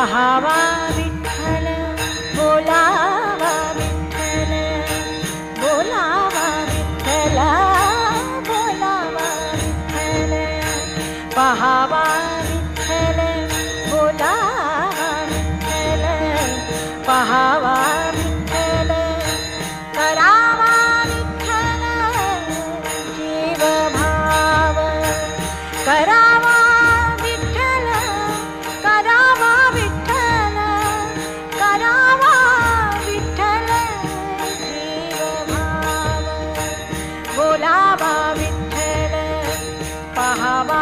पहावा विठ्ठल बोलावा विठ्ठल बोलावा विठ्ठल बोलावा विठ्ठल पहावा विठ्ठल बोलावा विठ्ठल पहावा विठ्ठल करावा विठ्ठल जीव भाव करावा विठ्ठल करावा विठ्ठल करावा विठ्ठल जीव भाव बोलावा विठ्ठल पहावा